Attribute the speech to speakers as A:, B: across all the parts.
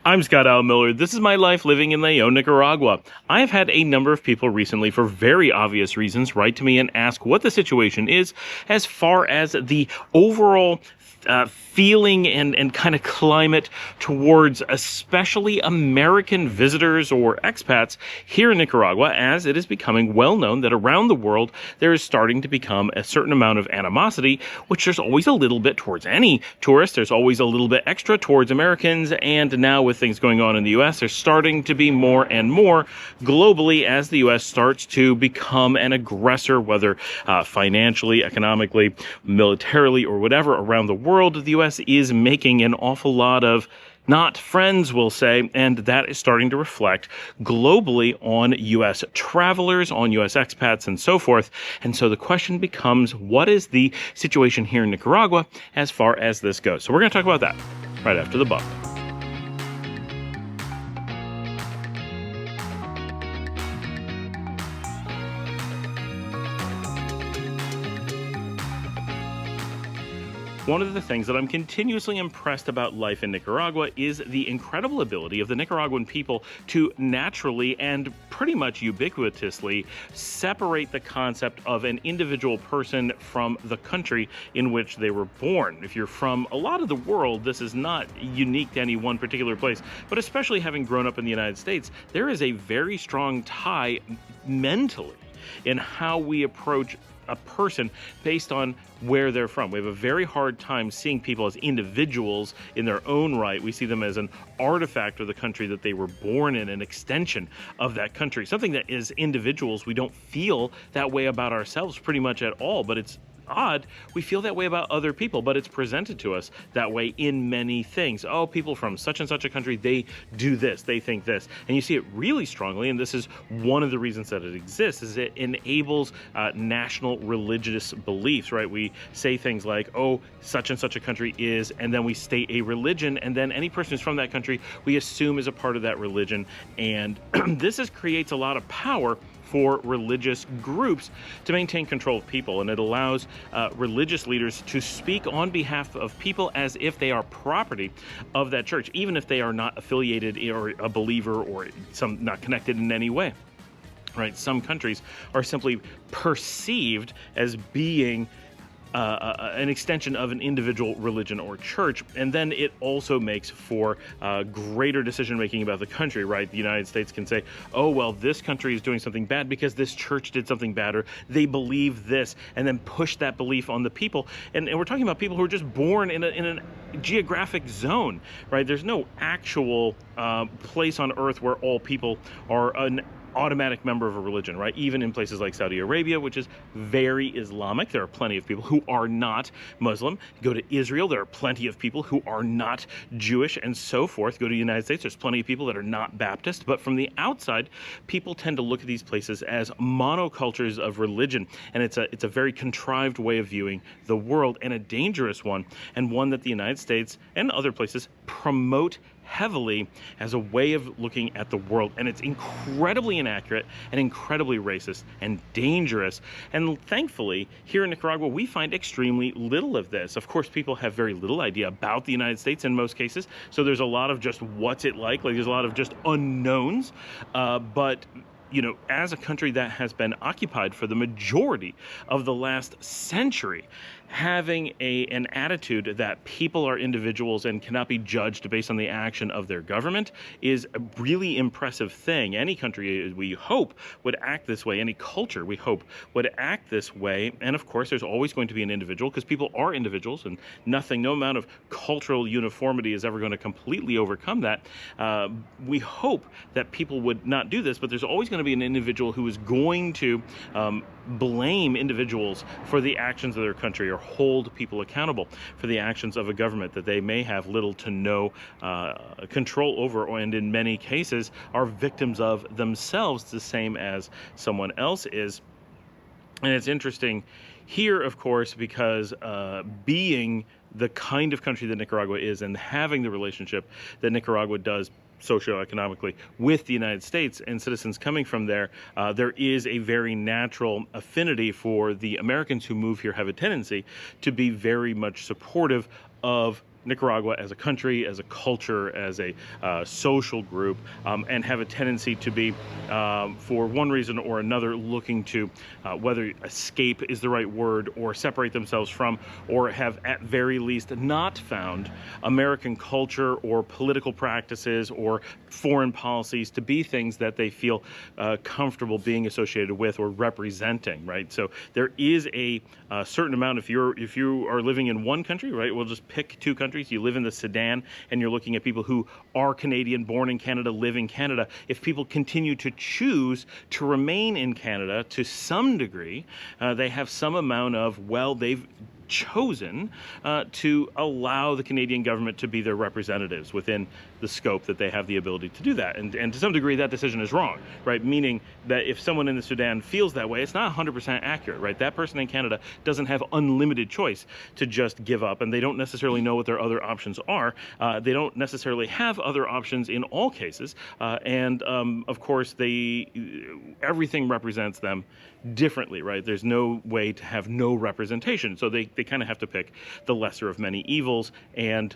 A: I'm Scott Al Miller. This is my life living in Leon, Nicaragua. I have had a number of people recently, for very obvious reasons, write to me and ask what the situation is as far as the overall feeling and kind of climate towards especially American visitors or expats here in Nicaragua, as it is becoming well known that around the world there is starting to become a certain amount of animosity, which there's always a little bit towards any tourist. There's always a little bit extra towards Americans, and now with things going on in the U.S., there's starting to be more and more globally as the U.S. starts to become an aggressor, whether financially, economically, militarily, or whatever around the world. The U.S. is making an awful lot of not friends, we'll say, and that is starting to reflect globally on U.S. travelers, on U.S. expats, and so forth. And so the question becomes, what is the situation here in Nicaragua as far as this goes? So we're going to talk about that right after the bump. One of the things that I'm continuously impressed about life in Nicaragua is the incredible ability of the Nicaraguan people to naturally and pretty much ubiquitously separate the concept of an individual person from the country in which they were born. If you're from a lot of the world, this is not unique to any one particular place, but especially having grown up in the United States, there is a very strong tie mentally in how we approach a person based on where they're from. We have a very hard time seeing people as individuals in their own right. We see them as an artifact of the country that they were born in, an extension of that country. Something that is individuals, we don't feel that way about ourselves pretty much at all, but it's odd. We feel that way about other people, but it's presented to us that way in many things. Oh, people from such and such a country, they do this, they think this. And you see it really strongly, and this is one of the reasons that it exists, is it enables national religious beliefs, right? We say things like, oh, such and such a country is, and then we state a religion, and then any person who's from that country, we assume is a part of that religion. And this creates a lot of power for religious groups to maintain control of people, and it allows religious leaders to speak on behalf of people as if they are property of that church, even if they are not affiliated or a believer or some not connected in any way. Right? Some countries are simply perceived as being an extension of an individual religion or church, and then it also makes for greater decision-making about the country, right? The United States can say, oh, well, this country is doing something bad because this church did something bad, or they believe this, and then push that belief on the people. And we're talking about people who are just born in a geographic zone, right? There's no actual place on earth where all people are an automatic member of a religion, right? Even in places like Saudi Arabia, which is very Islamic, there are plenty of people who are not Muslim. Go to Israel, there are plenty of people who are not Jewish, and so forth. Go to the United States, there's plenty of people that are not Baptist. But from the outside, people tend to look at these places as monocultures of religion, and it's a very contrived way of viewing the world, and a dangerous one, and one that the United States and other places promote heavily as a way of looking at the world. And it's incredibly inaccurate and incredibly racist and dangerous. And thankfully, here in Nicaragua, we find extremely little of this. Of course, people have very little idea about the United States in most cases. So there's a lot of just what's it like there's a lot of just unknowns. But you know, as a country that has been occupied for the majority of the last century, having an attitude that people are individuals and cannot be judged based on the action of their government is a really impressive thing. Any country, we hope, would act this way. Any culture, we hope, would act this way. And of course, there's always going to be an individual, because people are individuals, and no amount of cultural uniformity is ever going to completely overcome that. We hope that people would not do this, but there's always going to be an individual who is going to blame individuals for the actions of their country, or hold people accountable for the actions of a government that they may have little to no control over, and in many cases are victims of themselves, the same as someone else is. And it's interesting here, of course, because being the kind of country that Nicaragua is, and having the relationship that Nicaragua does socioeconomically with the United States and citizens coming from there, there is a very natural affinity for the Americans who move here have a tendency to be very much supportive of Nicaragua as a country, as a culture, as a social group, and have a tendency to be, for one reason or another, looking to whether escape is the right word, or separate themselves from, or have at very least not found American culture or political practices or foreign policies to be things that they feel comfortable being associated with or representing, right? So there is a certain amount, if you are living in one country, right, we'll just pick two countries. You live in the Sudan and you're looking at people who are Canadian, born in Canada, live in Canada. If people continue to choose to remain in Canada to some degree, they have some amount of, well, they've chosen to allow the Canadian government to be their representatives within the scope that they have the ability to do that. And to some degree, that decision is wrong, right? Meaning that if someone in the Sudan feels that way, it's not 100% accurate, right? That person in Canada doesn't have unlimited choice to just give up, and they don't necessarily know what their other options are. They don't necessarily have other options in all cases. Of course, everything represents them differently, right? There's no way to have no representation. So they kind of have to pick the lesser of many evils and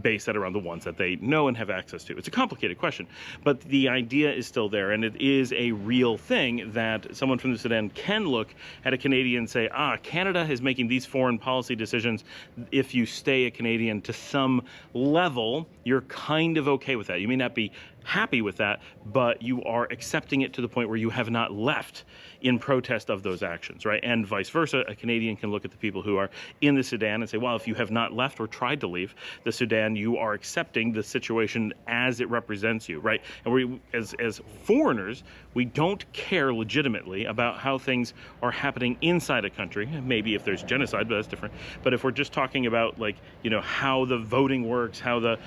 A: base that around the ones that they know and have access to. It's a complicated question, but the idea is still there, and it is a real thing that someone from the Sudan can look at a Canadian and say, Canada is making these foreign policy decisions. If you stay a Canadian to some level, you're kind of okay with that. You may not be happy with that, but you are accepting it to the point where you have not left in protest of those actions, right? And vice versa, a Canadian can look at the people who are in the Sudan and say, well, if you have not left or tried to leave the Sudan, you are accepting the situation as it represents you, right? And we, as foreigners, we don't care legitimately about how things are happening inside a country. Maybe if there's genocide, but that's different. But if we're just talking about, like, how the voting works, how the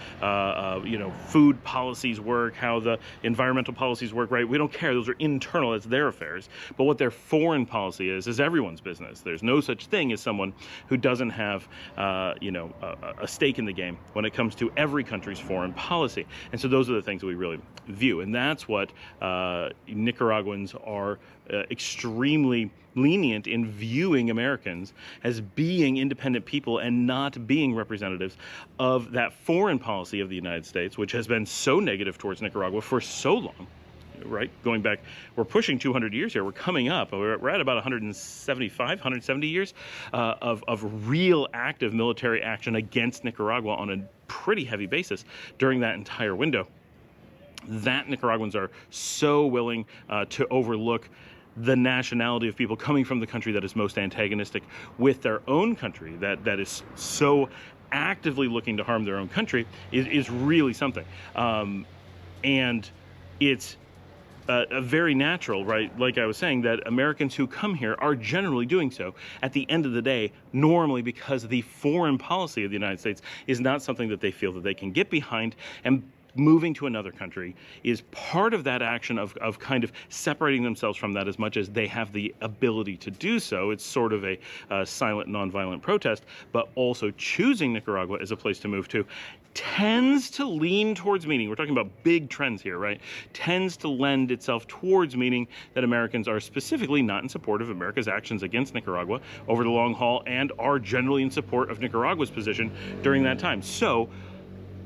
A: food policies work, how the environmental policies work, right? We don't care. Those are internal. It's their affairs. But what their foreign policy is everyone's business. There's no such thing as someone who doesn't have, a stake in the game when it comes to every country's foreign policy. And so those are the things that we really view. And that's what Nicaraguans are extremely lenient in viewing Americans as being independent people and not being representatives of that foreign policy of the United States, which has been so negative towards Nicaragua for so long. Right? Going back, we're pushing 200 years here. We're coming up. We're at about 170 years of real active military action against Nicaragua on a pretty heavy basis during that entire window. That Nicaraguans are so willing to overlook the nationality of people coming from the country that is most antagonistic with their own country, that is so actively looking to harm their own country, is really something. And it's very natural, right? Like I was saying, that Americans who come here are generally doing so at the end of the day, normally because the foreign policy of the United States is not something that they feel that they can get behind, and moving to another country is part of that action of kind of separating themselves from that as much as they have the ability to do so. It's sort of a silent, nonviolent protest, but also choosing Nicaragua as a place to move to tends to lean towards meaning. We're talking about big trends here, right? Tends to lend itself towards meaning that Americans are specifically not in support of America's actions against Nicaragua over the long haul, and are generally in support of Nicaragua's position during that time. So,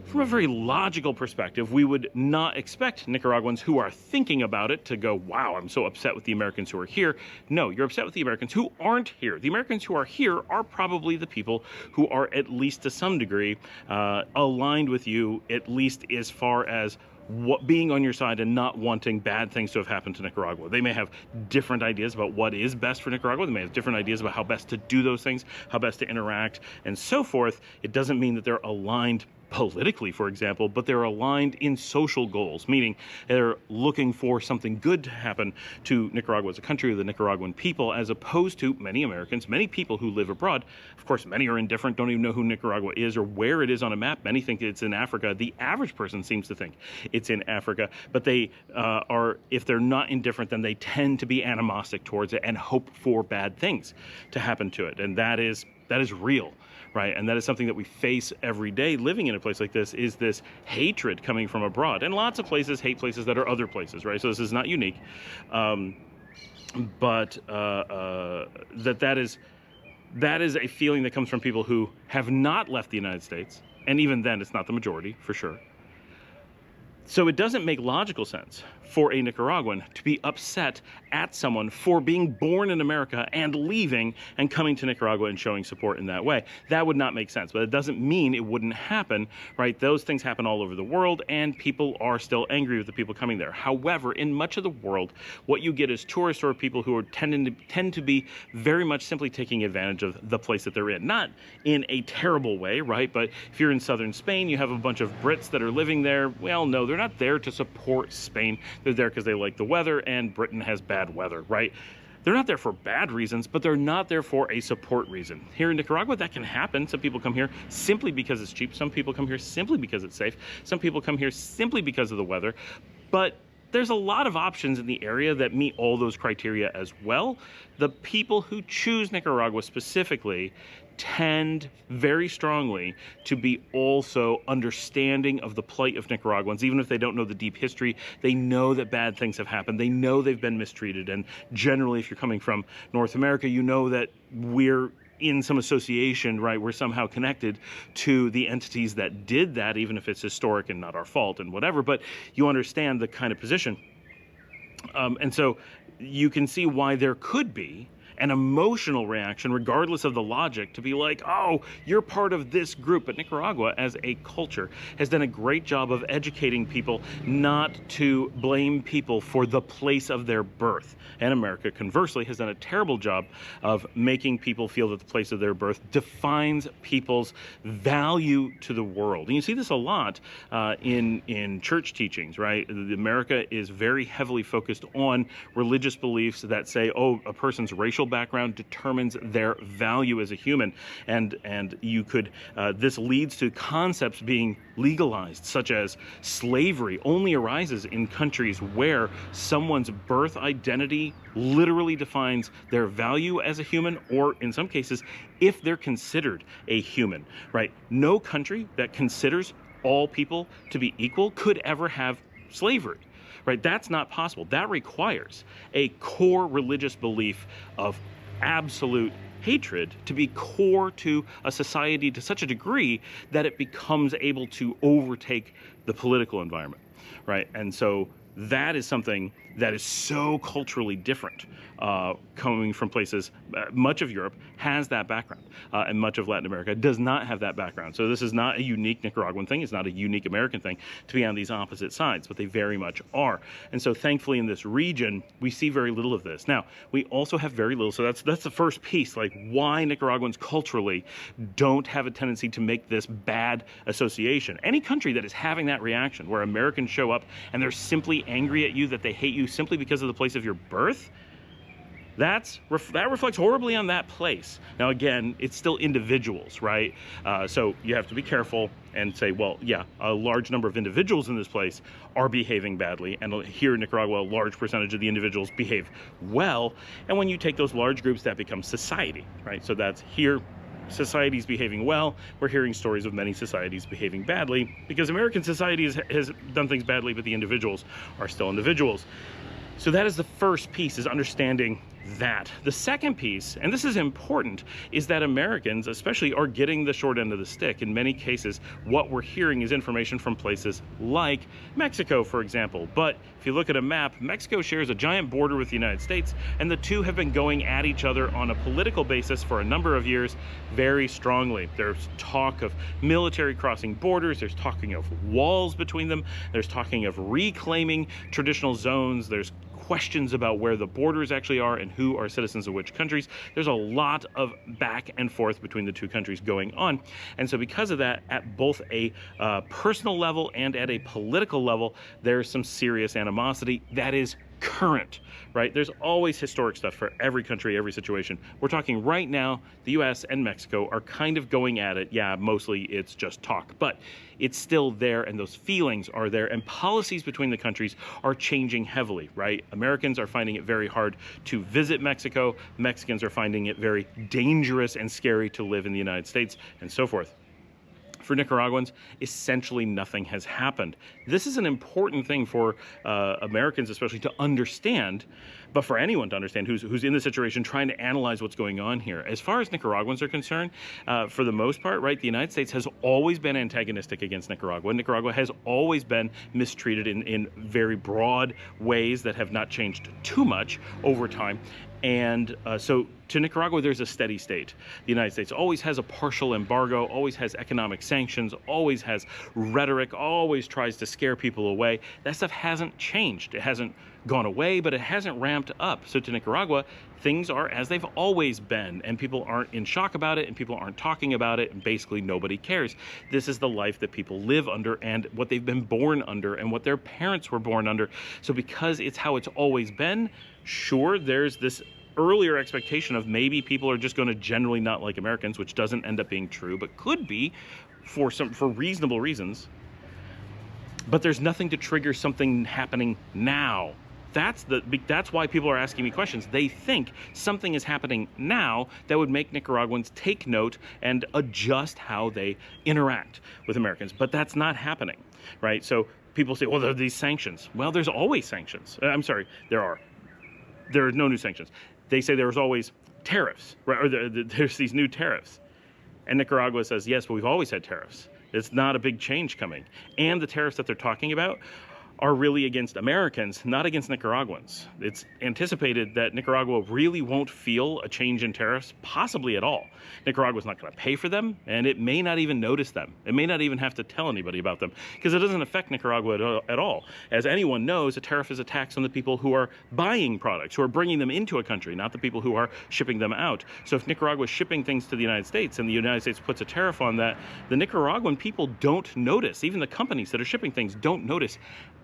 A: from a very logical perspective, we would not expect Nicaraguans who are thinking about it to go, wow, I'm so upset with the Americans who are here. No, you're upset with the Americans who aren't here. The Americans who are here are probably the people who are, at least to some degree, aligned with you, at least as far as what being on your side and not wanting bad things to have happened to Nicaragua. They may have different ideas about what is best for Nicaragua. They may have different ideas about how best to do those things, how best to interact, and so forth. It doesn't mean that they're aligned politically, for example, but they're aligned in social goals, meaning they're looking for something good to happen to Nicaragua as a country, or the Nicaraguan people, as opposed to many Americans, many people who live abroad. Of course, many are indifferent, don't even know who Nicaragua is or where it is on a map. Many think it's in Africa. The average person seems to think it's in Africa, but they are, if they're not indifferent, then they tend to be animostic towards it and hope for bad things to happen to it. And that is real. Right, and that is something that we face every day living in a place like this, is this hatred coming from abroad. And lots of places hate places that are other places, right? So this is not unique. That is a feeling that comes from people who have not left the United States, And even then, it's not the majority, for sure. So it doesn't make logical sense for a Nicaraguan to be upset at someone for being born in America and leaving and coming to Nicaragua and showing support in that way. That would not make sense, but it doesn't mean it wouldn't happen, right? Those things happen all over the world, and people are still angry with the people coming there. However, in much of the world, what you get is tourists or people who are tend to be very much simply taking advantage of the place that they're in. Not in a terrible way, right? But if you're in southern Spain, you have a bunch of Brits that are living there. Well, no, they're not there to support Spain. They're there because they like the weather, and Britain has bad weather, right? They're not there for bad reasons, but they're not there for a support reason. Here in Nicaragua, that can happen. Some people come here simply because it's cheap. Some people come here simply because it's safe. Some people come here simply because of the weather. But there's a lot of options in the area that meet all those criteria as well. The people who choose Nicaragua specifically tend very strongly to be also understanding of the plight of Nicaraguans. Even if they don't know the deep history, they know that bad things have happened. They know they've been mistreated. And generally, if you're coming from North America, you know that we're in some association, right? We're somehow connected to the entities that did that, even if it's historic and not our fault and whatever, but you understand the kind of position. And so you can see why there could be an emotional reaction, regardless of the logic, to be like, oh, you're part of this group. But Nicaragua, as a culture, has done a great job of educating people not to blame people for the place of their birth. And America, conversely, has done a terrible job of making people feel that the place of their birth defines people's value to the world. And you see this a lot in church teachings, right? America is very heavily focused on religious beliefs that say, oh, a person's racial background determines their value as a human, and you could this leads to concepts being legalized, such as slavery only arises in countries where someone's birth identity literally defines their value as a human, or in some cases, if they're considered a human, right? No country that considers all people to be equal could ever have slavery. Right? That's not possible. That requires a core religious belief of absolute hatred to be core to a society to such a degree that it becomes able to overtake the political environment, right? And so that is something that is so culturally different, coming from places. Much of Europe has that background, and much of Latin America does not have that background. So this is not a unique Nicaraguan thing. It's not a unique American thing to be on these opposite sides, but they very much are. And so thankfully in this region, we see very little of this. Now, we also have very little, so that's the first piece, like why Nicaraguans culturally don't have a tendency to make this bad association. Any country that is having that reaction, where Americans show up and they're simply angry at you, that they hate you simply because of the place of your birth, that reflects horribly on that place. Now, again, it's still individuals, right? So you have to be careful and say, well, yeah, a large number of individuals in this place are behaving badly, and here in Nicaragua, a large percentage of the individuals behave well. And when you take those large groups, that becomes society, right? So that's here. Society's behaving well. We're hearing stories of many societies behaving badly because American society has done things badly, but the individuals are still individuals. So that is the first piece, is understanding that. The second piece, and this is important, is that Americans especially are getting the short end of the stick. In many cases, what we're hearing is information from places like Mexico, for example. But if you look at a map, Mexico shares a giant border with the United States, and the two have been going at each other on a political basis for a number of years very strongly. There's talk of military crossing borders, there's talking of walls between them, there's talking of reclaiming traditional zones, there's questions about where the borders actually are and who are citizens of which countries. There's a lot of back and forth between the two countries going on. And so because of that, at both a personal level and at a political level, there's some serious animosity that is current, right? There's always historic stuff for every country, every situation. We're talking right now, the US and Mexico are kind of going at it. Yeah, mostly it's just talk, but it's still there, and those feelings are there, and policies between the countries are changing heavily, right? Americans are finding it very hard to visit Mexico. Mexicans are finding it very dangerous and scary to live in the United States, and so forth. For Nicaraguans, essentially nothing has happened. This is an important thing for Americans, especially, to understand, but for anyone to understand who's in the situation, trying to analyze what's going on here. As far as Nicaraguans are concerned, for the most part, right, the United States has always been antagonistic against Nicaragua. Nicaragua has always been mistreated in very broad ways that have not changed too much over time. And so to Nicaragua, there's a steady state. The United States always has a partial embargo, always has economic sanctions, always has rhetoric, always tries to scare people away. That stuff hasn't changed. It hasn't gone away, but it hasn't ramped up. So to Nicaragua, things are as they've always been, and people aren't in shock about it, and people aren't talking about it, and basically nobody cares. This is the life that people live under, and what they've been born under, and what their parents were born under. So because it's how it's always been, sure, there's this earlier expectation of maybe people are just going to generally not like Americans, which doesn't end up being true, but could be for reasonable reasons. But there's nothing to trigger something happening now. That's why people are asking me questions. They think something is happening now that would make Nicaraguans take note and adjust how they interact with Americans. But that's not happening, right? So people say, well, there are these sanctions. Well, there's always sanctions. I'm sorry, there are no new sanctions. They say there's always tariffs, right? Or there's these new tariffs. And Nicaragua says, yes, but we've always had tariffs. It's not a big change coming. And the tariffs that they're talking about are really against Americans, not against Nicaraguans. It's anticipated that Nicaragua really won't feel a change in tariffs, possibly at all. Nicaragua's not going to pay for them, and it may not even notice them. It may not even have to tell anybody about them, because it doesn't affect Nicaragua at all. As anyone knows, a tariff is a tax on the people who are buying products, who are bringing them into a country, not the people who are shipping them out. So if Nicaragua is shipping things to the United States, and the United States puts a tariff on that, the Nicaraguan people don't notice. Even the companies that are shipping things don't notice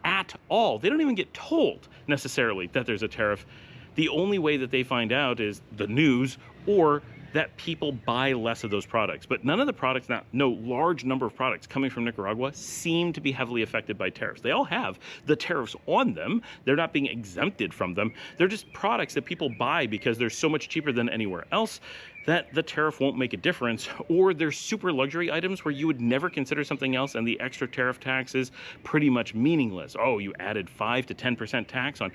A: at all. They don't even get told necessarily that there's a tariff. The only way that they find out is the news, or that people buy less of those products. But none of the products, no large number of products coming from Nicaragua seem to be heavily affected by tariffs. They all have the tariffs on them. They're not being exempted from them. They're just products that people buy because they're so much cheaper than anywhere else that the tariff won't make a difference. Or they're super luxury items where you would never consider something else, and the extra tariff tax is pretty much meaningless. Oh, you added 5 to 10% tax on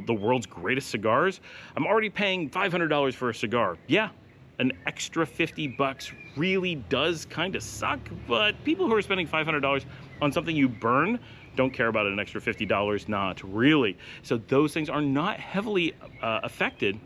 A: the world's greatest cigars? I'm already paying $500 for a cigar. Yeah, an extra $50 really does kind of suck, but people who are spending $500 on something you burn don't care about an extra $50, not really. So those things are not heavily affected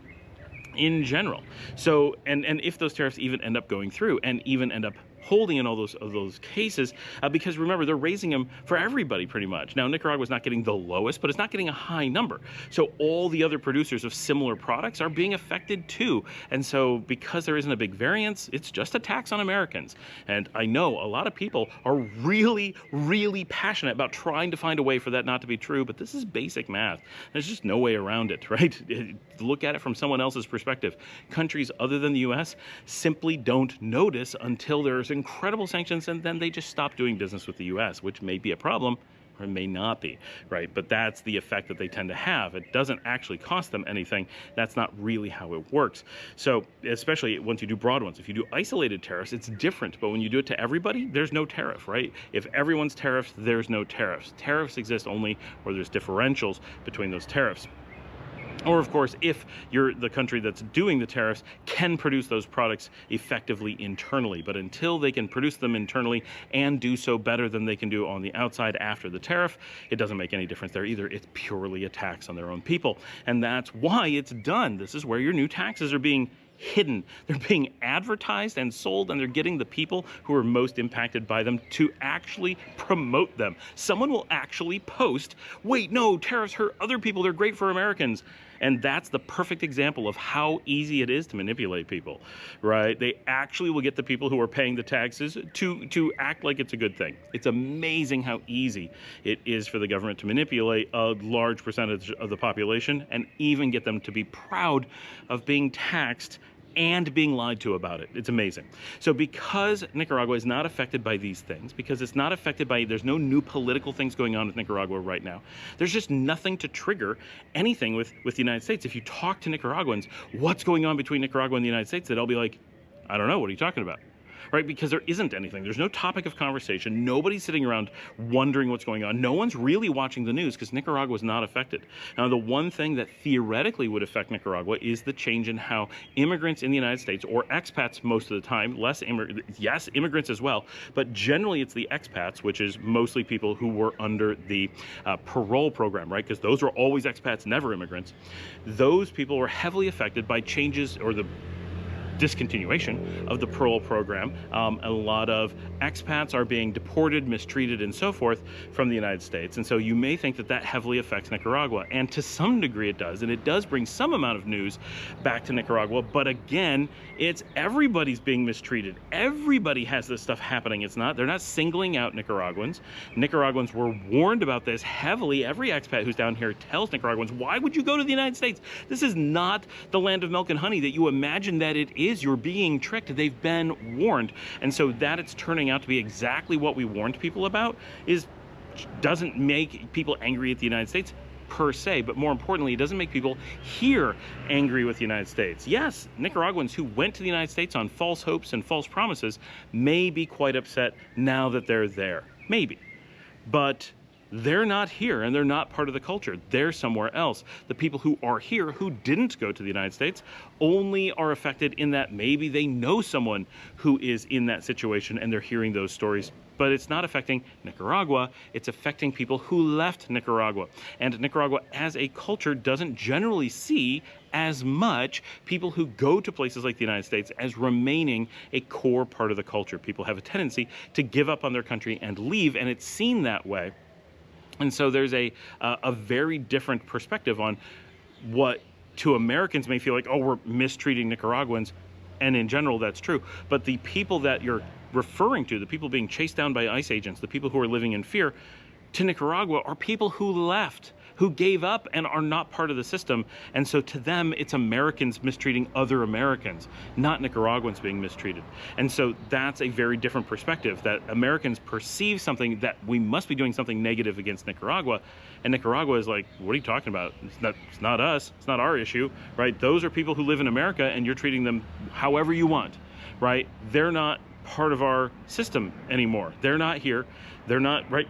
A: in general. So, and if those tariffs even end up going through and even end up holding in all those cases, because remember, they're raising them for everybody pretty much. Now, Nicaragua's not getting the lowest, but it's not getting a high number. So all the other producers of similar products are being affected too. And so because there isn't a big variance, it's just a tax on Americans. And I know a lot of people are really, really passionate about trying to find a way for that not to be true, but this is basic math. There's just no way around it, right? Look at it from someone else's perspective. Countries other than the US simply don't notice until there's incredible sanctions, and then they just stop doing business with the US, which may be a problem or may not be, right? But that's the effect that they tend to have. It doesn't actually cost them anything. That's not really how it works. So especially once you do broad ones, if you do isolated tariffs, it's different. But when you do it to everybody, there's no tariff, right? If everyone's tariffs, there's no tariffs. Tariffs exist only where there's differentials between those tariffs. Or, of course, if you're the country that's doing the tariffs can produce those products effectively internally. But until they can produce them internally and do so better than they can do on the outside after the tariff, it doesn't make any difference there either. It's purely a tax on their own people. And that's why it's done. This is where your new taxes are being hidden. They're being advertised and sold, and they're getting the people who are most impacted by them to actually promote them. Someone will actually post, wait, no, tariffs hurt other people, they're great for Americans. And that's the perfect example of how easy it is to manipulate people, right? They actually will get the people who are paying the taxes to act like it's a good thing. It's amazing how easy it is for the government to manipulate a large percentage of the population and even get them to be proud of being taxed and being lied to about it. It's amazing. So because Nicaragua is not affected by these things, because it's not affected by, there's no new political things going on with Nicaragua right now, there's just nothing to trigger anything with the United States. If you talk to Nicaraguans, what's going on between Nicaragua and the United States, they'll be like, I don't know, what are you talking about? right? Because there isn't anything. There's no topic of conversation. Nobody's sitting around wondering what's going on. No one's really watching the news because Nicaragua is not affected. Now, the one thing that theoretically would affect Nicaragua is the change in how immigrants in the United States, or expats most of the time, yes, immigrants as well, but generally it's the expats, which is mostly people who were under the parole program, right? Because those were always expats, never immigrants. Those people were heavily affected by changes or the discontinuation of the parole program. A lot of expats are being deported, mistreated, and so forth from the United States. And so you may think that that heavily affects Nicaragua. And to some degree it does. And it does bring some amount of news back to Nicaragua. But again, it's everybody's being mistreated. Everybody has this stuff happening. They're not singling out Nicaraguans. Nicaraguans were warned about this heavily. Every expat who's down here tells Nicaraguans, why would you go to the United States? This is not the land of milk and honey that you imagine that it is. You're being tricked. They've been warned. And so that it's turning out to be exactly what we warned people about doesn't make people angry at the United States per se, but more importantly, it doesn't make people here angry with the United States. Yes, Nicaraguans who went to the United States on false hopes and false promises may be quite upset now that they're there. Maybe. But they're not here and they're not part of the culture. They're somewhere else. The people who are here who didn't go to the United States only are affected in that maybe they know someone who is in that situation and they're hearing those stories. But it's not affecting Nicaragua, it's affecting people who left Nicaragua. And Nicaragua as a culture doesn't generally see as much people who go to places like the United States as remaining a core part of the culture. People have a tendency to give up on their country and leave, and it's seen that way. And so there's a very different perspective on what to Americans may feel like, oh, we're mistreating Nicaraguans. And in general, that's true. But the people that you're referring to, the people being chased down by ICE agents, the people who are living in fear, to Nicaragua are people who left, who gave up and are not part of the system. And so to them, it's Americans mistreating other Americans, not Nicaraguans being mistreated. And so that's a very different perspective, that Americans perceive something that we must be doing something negative against Nicaragua. And Nicaragua is like, what are you talking about? It's not us. It's not our issue, right? Those are people who live in America and you're treating them however you want, right? They're not part of our system anymore. They're not here. They're not, right?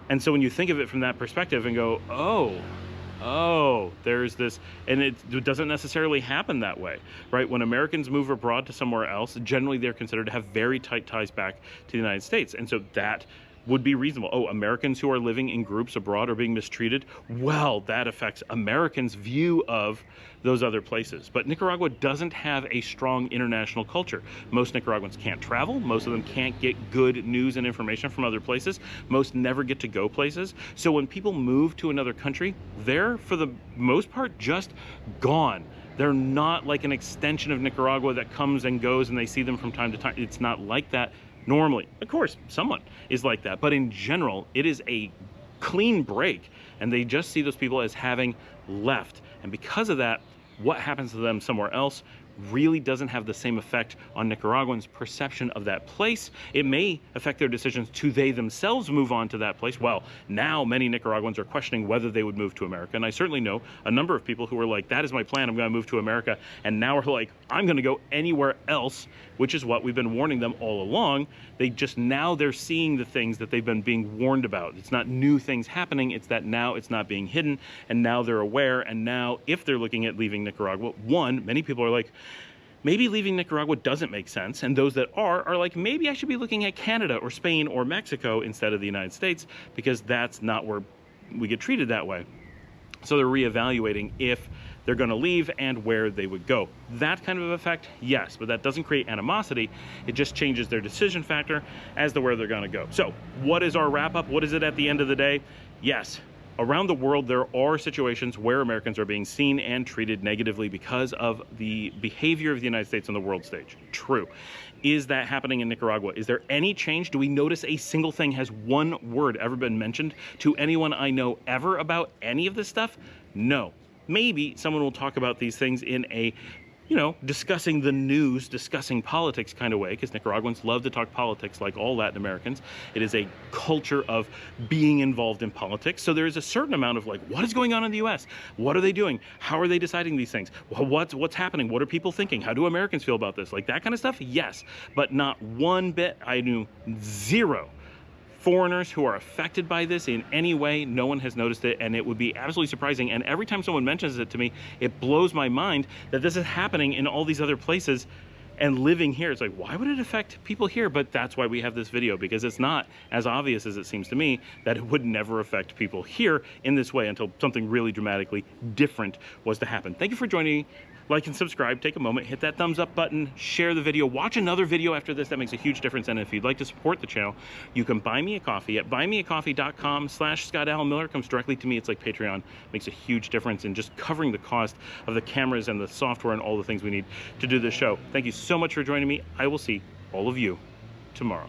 A: And so when you think of it from that perspective and go, oh, there's this, and it doesn't necessarily happen that way, right? When Americans move abroad to somewhere else, generally they're considered to have very tight ties back to the United States. And so that would be reasonable. Oh, Americans who are living in groups abroad are being mistreated. Well, that affects Americans' view of those other places. But Nicaragua doesn't have a strong international culture. Most Nicaraguans can't travel. Most of them can't get good news and information from other places. Most never get to go places. So when people move to another country, they're, for the most part, just gone. They're not like an extension of Nicaragua that comes and goes and they see them from time to time. It's not like that. Normally, of course, someone is like that, but in general, it is a clean break, and they just see those people as having left. And because of that, what happens to them somewhere else really doesn't have the same effect on Nicaraguans' perception of that place. It may affect their decisions to they themselves move on to that place. Well, now many Nicaraguans are questioning whether they would move to America. And I certainly know a number of people who are like, that is my plan, I'm going to move to America. And now are like, I'm going to go anywhere else, which is what we've been warning them all along. They're seeing the things that they've been being warned about. It's not new things happening, it's that now it's not being hidden, and now they're aware. And now if they're looking at leaving Nicaragua, many people are like, maybe leaving Nicaragua doesn't make sense. And those that are like, maybe I should be looking at Canada or Spain or Mexico instead of the United States, because that's not where we get treated that way. So they're reevaluating if they're going to leave and where they would go. That kind of effect, yes, but that doesn't create animosity. It just changes their decision factor as to where they're going to go. So what is our wrap up? What is it at the end of the day? Yes. Around the world, there are situations where Americans are being seen and treated negatively because of the behavior of the United States on the world stage. True. Is that happening in Nicaragua? Is there any change? Do we notice a single thing? Has one word ever been mentioned to anyone I know ever about any of this stuff? No. Maybe someone will talk about these things in a you know, discussing the news, discussing politics kind of way, because Nicaraguans love to talk politics like all Latin Americans. It is a culture of being involved in politics. So there is a certain amount of like, what is going on in the US? What are they doing? How are they deciding these things? What's happening? What are people thinking? How do Americans feel about this? Like that kind of stuff? Yes, but not one bit. I knew zero foreigners who are affected by this in any way. No one has noticed it, and it would be absolutely surprising. And every time someone mentions it to me, it blows my mind that this is happening in all these other places. And living here, it's like, why would it affect people here? But that's why we have this video, because it's not as obvious as it seems to me that it would never affect people here in this way until something really dramatically different was to happen. Thank you for joining me. Like and subscribe, take a moment, hit that thumbs up button, share the video, watch another video after this. That makes a huge difference. And if you'd like to support the channel, you can buy me a coffee at buymeacoffee.com/ScottAllenMiller. Comes directly to me. It's like Patreon. Makes a huge difference in just covering the cost of the cameras and the software and all the things we need to do this show. Thank you so much for joining me. I will see all of you tomorrow.